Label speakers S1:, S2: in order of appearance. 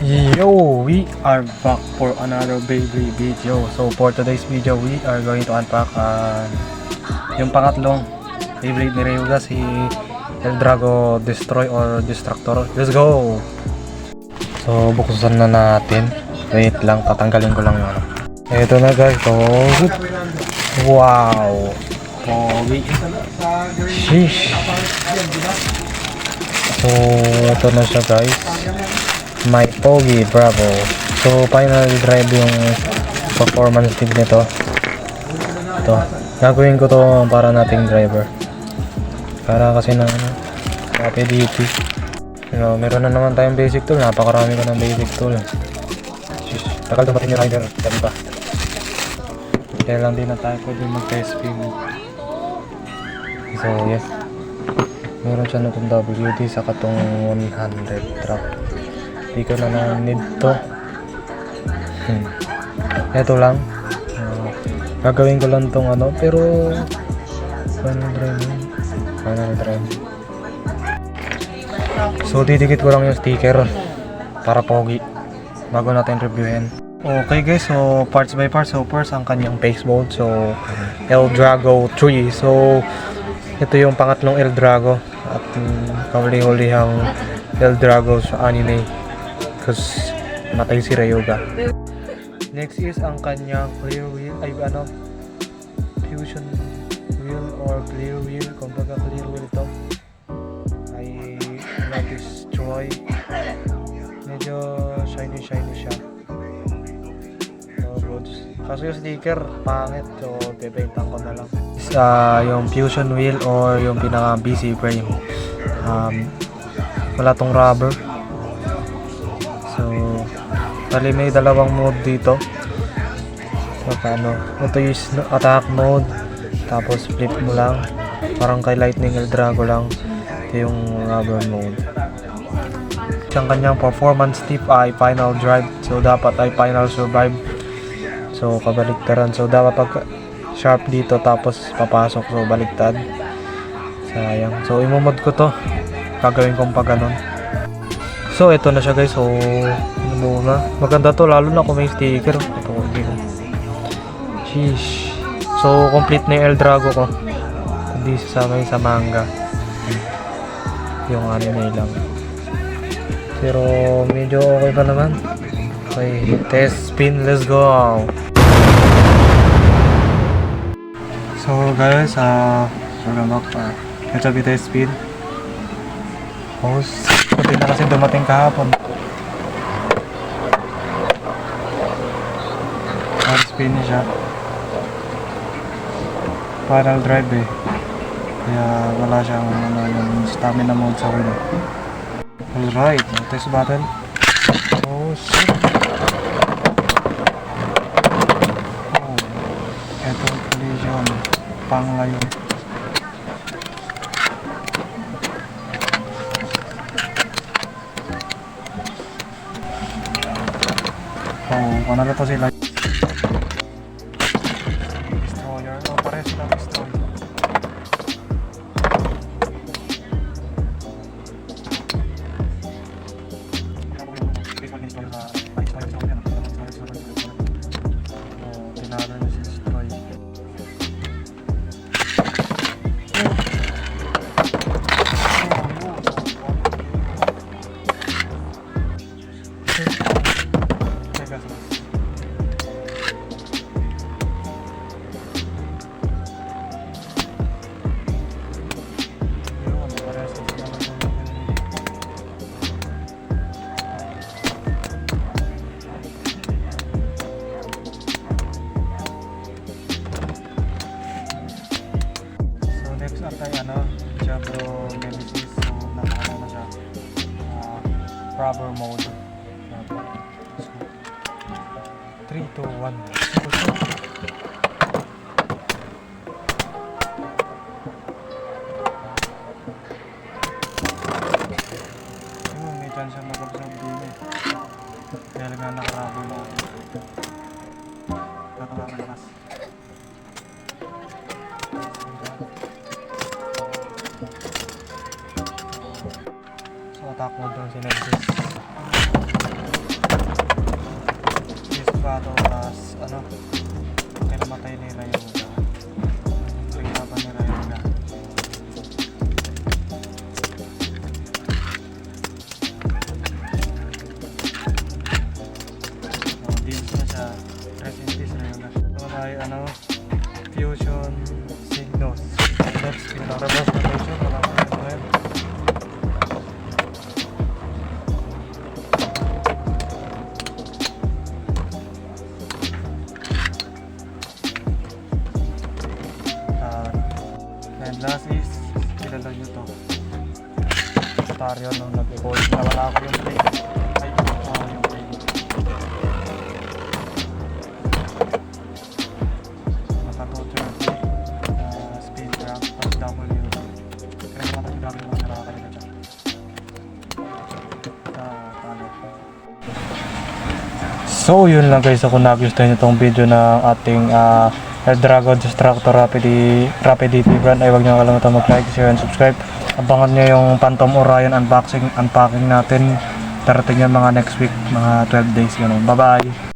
S1: Yo, we are back for another Beyblade video. So for today's video, we are going to unpack yung pangatlong Beyblade ni Rayuga, si Eldrago Destroy or Destructor. Let's go! So buksan na natin. Wait lang, tatanggalin ko lang yung ano. Ito na guys. So, wow! Pogi! Sheesh! So ito na siya guys. My Pogi, bravo. So final drive yung performance tip nito. Ito. Gagawin ko to para nating driver. Para kasi na ano, rapidity. Meron na naman tayong basic tool. Napakarami ko ng basic tool. Tagal dumating yung rider. Dami pa. Kaya lang din na tayo pwede mag-test spin. So yes. Meron siya nitong WD sa katong 100 drop. Hindi ko na need to. Ito lang. Gagawin ko lang tong ano. Pero final drive. So didikit ko lang yung sticker para pogi bago natin reviewin. Okay guys, so parts by parts. So first ang kanyang face mold. So Eldrago 3. So ito yung pangatlong Eldrago at kahuli-hulihang Eldrago sa anime. Because matay si Rayuga. Next is ang kanya clear wheel, ay ano, fusion wheel or clear wheel. Kumbaga clear wheel ito ay na-destroy. Medyo shiny siya. So good. Kaso yung sticker pangit, so bebentang ko na lang. Yung fusion wheel or yung pinaka BC frame, wala tong rubber. So, bali may dalawang mode dito. So, paano? Ito yung attack mode. Tapos, flip mo lang. Parang kay Lightning Eldrago lang. Ito yung rubber mode. Ang kanyang performance tip ay final drive. So, dapat ay final survive. So, kabaliktaran. So, dapat pag sharp dito tapos papasok. So, baliktad. Sayang. So, imomod ko to. Gagawin kong pa ganun. So, ito na siya guys. So, ano muna. Maganda to, lalo na kung may sticker. Ito, hindi ko. Sheesh. So, complete na yung Eldrago ko. Hindi sasama sa manga. Yung anime lang. Pero, medyo okay pa naman. Okay, test spin. Let's go! So, guys, welcome back. Ito yung test spin. Host. Hindi na kasi dumating kahapon. Spin siya. Final drive eh. Kaya wala siyang yung stamina mode sa wheel. Alright, test battle. Oh shit. Oh, etong collision. Panglayo. Oh, ano na to sila? Destroyer. Oh, pares sila destroyer. Oh, tinalo na si destroy. Diablo Nemesis. So nakakala na siya rubber mode. So 3, 2, 1. May chance siya mag-absorb din eh. Dahil nga naka-rubber mode. Nakakalakas. So attack mode lang si Nemesis. abogado oras ano kinamatay ni Rayuga. Paglaban ni Rayuga. Dito na siya. Rest in peace Rayuga. So ay ano fusion signals. Next pinarabas na fusion. Wala ko yung ngayon. And last is, kilala nyo to. Stereo nung nag-evolve. Nawala ako yung play. Ay, yung play. Naka-total play. Speed track. Tapos W. Kaya naman ang dami mga nakakalimutan siya. Talo. So yun lang guys, kung nagustuhan nyo itong video ng ating Air Dragon Destructor Rapidity brand ay huwag nyo kalimutan mag-like, share, and subscribe. Abangan nyo yung Phantom Orion unpacking natin. Darating yan mga next week, mga 12 days. Bye bye!